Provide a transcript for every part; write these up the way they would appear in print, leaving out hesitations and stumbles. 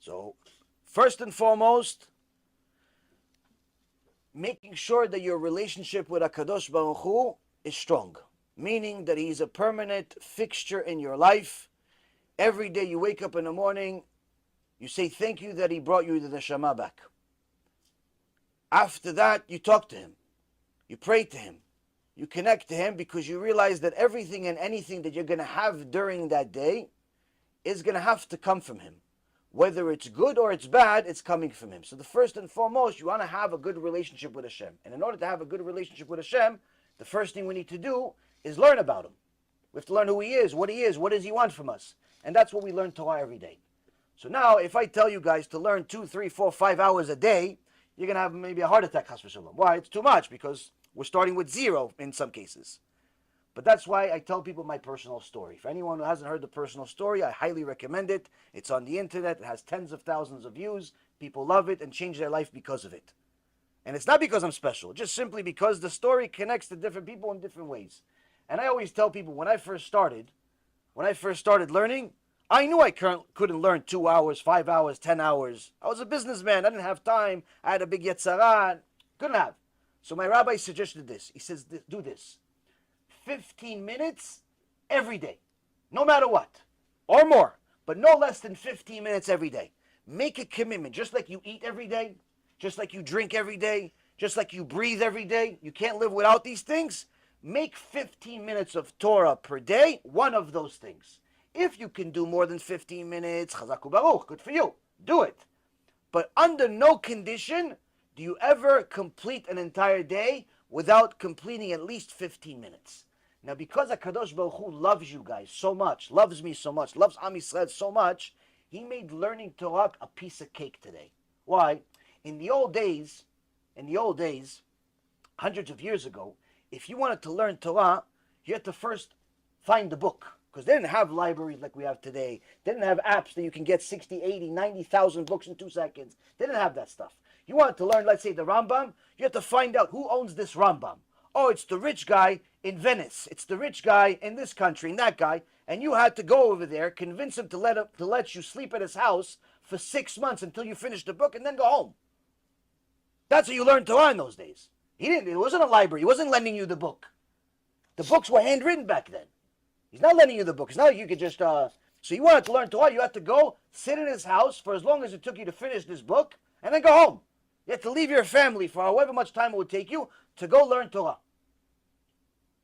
So, first and foremost, making sure that your relationship with HaKadosh Baruch Hu is strong, meaning that He's a permanent fixture in your life. Every day you wake up in the morning, you say thank you that He brought you the neshama back. After that, you talk to Him, you pray to Him, you connect to Him, because you realize that everything and anything that you're going to have during that day is going to have to come from Him. Whether it's good or it's bad, it's coming from Him. So the first and foremost, you want to have a good relationship with Hashem. And in order to have a good relationship with Hashem, the first thing we need to do is learn about Him. We have to learn who He is, what does He want from us. And that's what we learn Torah every day. So now, if I tell you guys to learn 2, 3, 4, 5 hours a day, you're going to have maybe a heart attack, chas v'shalom. Why? It's too much, because we're starting with 0 in some cases. But that's why I tell people my personal story. For anyone who hasn't heard the personal story, I highly recommend it. It's on the internet. It has tens of thousands of views. People love it and change their life because of it. And it's not because I'm special, just simply because the story connects to different people in different ways. And I always tell people, when I first started learning, I knew I couldn't learn 2 hours, 5 hours, 10 hours. I was a businessman. I didn't have time. I had a big yetzara. Couldn't have. So my rabbi suggested this. He says, do this. 15 minutes every day, no matter what, or more, but no less than 15 minutes every day. Make a commitment, just like you eat every day, just like you drink every day, just like you breathe every day. You can't live without these things. Make 15 minutes of Torah per day one of those things. If you can do more than 15 minutes, chazaku baruch, good for you, do it. But under no condition do you ever complete an entire day without completing at least 15 minutes. Now, because HaKadosh Baruch Hu loves you guys so much, loves me so much, loves Am Yisrael so much, He made learning Torah a piece of cake today. Why? In the old days, hundreds of years ago, if you wanted to learn Torah, you had to first find the book. Because they didn't have libraries like we have today. They didn't have apps that you can get 60, 80, 90,000 books in 2 seconds. They didn't have that stuff. You wanted to learn, let's say, the Rambam, you had to find out who owns this Rambam. Oh, it's the rich guy in Venice. It's the rich guy in this country, and that guy. And you had to go over there, convince him to let you sleep at his house for 6 months until you finish the book, and then go home. That's how you learned Torah in those days. It wasn't a library. He wasn't lending you the book. The books were handwritten back then. He's not lending you the book. It's not like you could just... So you wanted to learn Torah, you had to go sit in his house for as long as it took you to finish this book, and then go home. You had to leave your family for however much time it would take you to go learn Torah.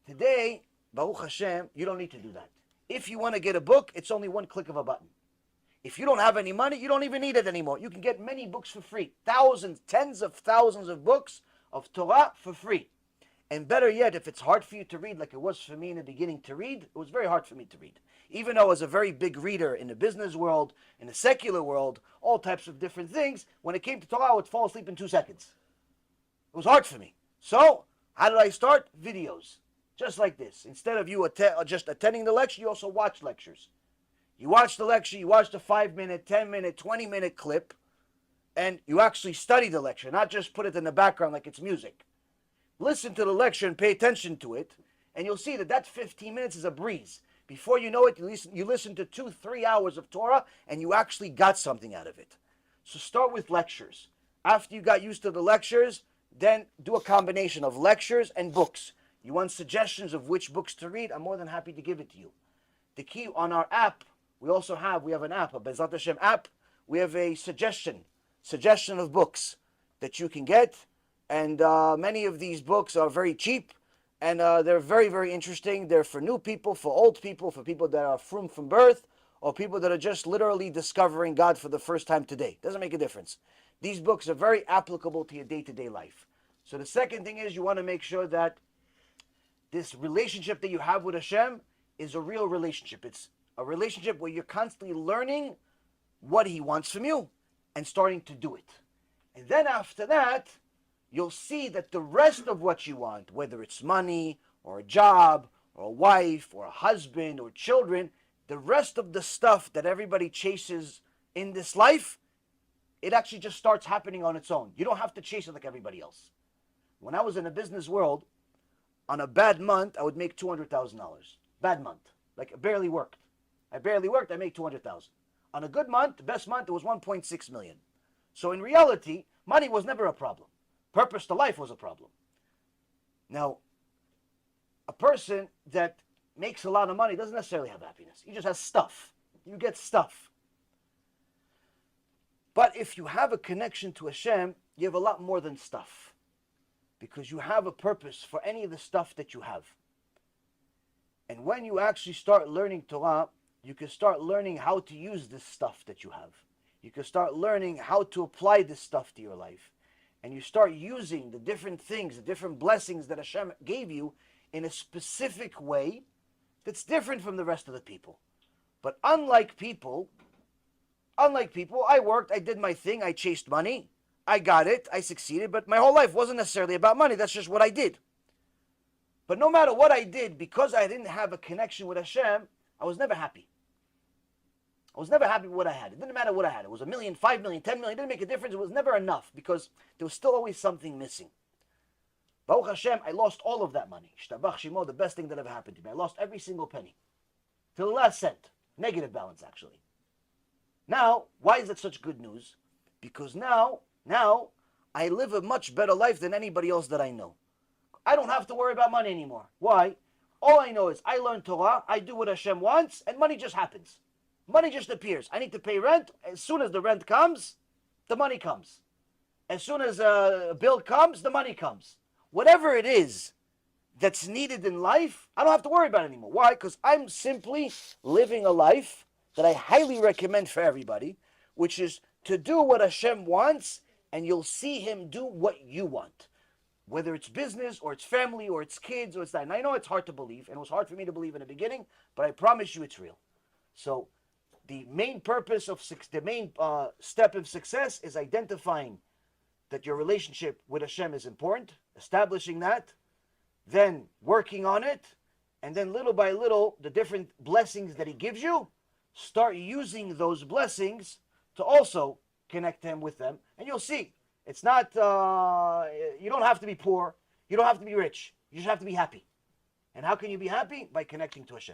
Today, Baruch Hashem, you don't need to do that. If you want to get a book, it's only one click of a button. If you don't have any money, you don't even need it anymore. You can get many books for free. Thousands, tens of thousands of books of Torah for free. And better yet, if it's hard for you to read, like it was for me in the beginning to read, it was very hard for me to read. Even though I was a very big reader in the business world, in the secular world, all types of different things, when it came to Torah, I would fall asleep in 2 seconds. It was hard for me. So, how did I start? Videos. Just like this. Instead of you just attending the lecture, you also watch lectures. You watch the lecture, you watch the 5-minute, 10-minute, 20-minute clip, and you actually study the lecture, not just put it in the background like it's music. Listen to the lecture and pay attention to it, and you'll see that 15 minutes is a breeze. Before you know it, you listen to 2-3 hours of Torah, and you actually got something out of it. So start with lectures. After you got used to the lectures, then do a combination of lectures and books. You want suggestions of which books to read? I'm more than happy to give it to you. The key on our app, we have an app, a Bezrat Hashem app. We have a suggestion of books that you can get. And many of these books are very cheap. And they're very, very interesting. They're for new people, for old people, for people that are from birth, or people that are just literally discovering God for the first time today. Doesn't make a difference. These books are very applicable to your day-to-day life. So the second thing is you want to make sure that this relationship that you have with Hashem is a real relationship. It's a relationship where you're constantly learning what He wants from you and starting to do it. And then after that, you'll see that the rest of what you want, whether it's money or a job or a wife or a husband or children, the rest of the stuff that everybody chases in this life, it actually just starts happening on its own. You don't have to chase it like everybody else. When I was in the business world, on a bad month, I would make $200,000. Bad month. Like I barely worked. I make $200,000. On a good month, the best month, it was 1.6 million. So in reality, money was never a problem. Purpose to life was a problem. Now, a person that makes a lot of money doesn't necessarily have happiness. He just has stuff. You get stuff. But if you have a connection to Hashem, you have a lot more than stuff. Because you have a purpose for any of the stuff that you have. And when you actually start learning Torah, you can start learning how to use this stuff that you have. You can start learning how to apply this stuff to your life. And you start using the different things, the different blessings that Hashem gave you in a specific way that's different from the rest of the people. But unlike people, I worked, I did my thing, I chased money, I got it, I succeeded, but my whole life wasn't necessarily about money. That's just what I did. But no matter what I did, because I didn't have a connection with Hashem, I was never happy. I was never happy with what I had. It didn't matter what I had. It was 1 million, 5 million, 10 million. It didn't make a difference. It was never enough because there was still always something missing. Baruch Hashem, I lost all of that money. Shtabach Shemo, the best thing that ever happened to me. I lost every single penny. To the last cent. Negative balance, actually. Now, why is that such good news? Because now, I live a much better life than anybody else that I know. I don't have to worry about money anymore. Why? All I know is I learn Torah, I do what Hashem wants, and money just happens. Money just appears. I need to pay rent. As soon as the rent comes, the money comes. As soon as a bill comes, the money comes. Whatever it is that's needed in life, I don't have to worry about it anymore. Why? Because I'm simply living a life that I highly recommend for everybody, which is to do what Hashem wants, and you'll see Him do what you want. Whether it's business, or it's family, or it's kids, or it's that. And I know it's hard to believe, and it was hard for me to believe in the beginning, but I promise you it's real. So, the main purpose of the main step of success is identifying that your relationship with Hashem is important, establishing that, then working on it, and then little by little, the different blessings that He gives you, start using those blessings to also connect Him with them, and you'll see. It's not, you don't have to be poor, you don't have to be rich, you just have to be happy. And how can you be happy? By connecting to Hashem.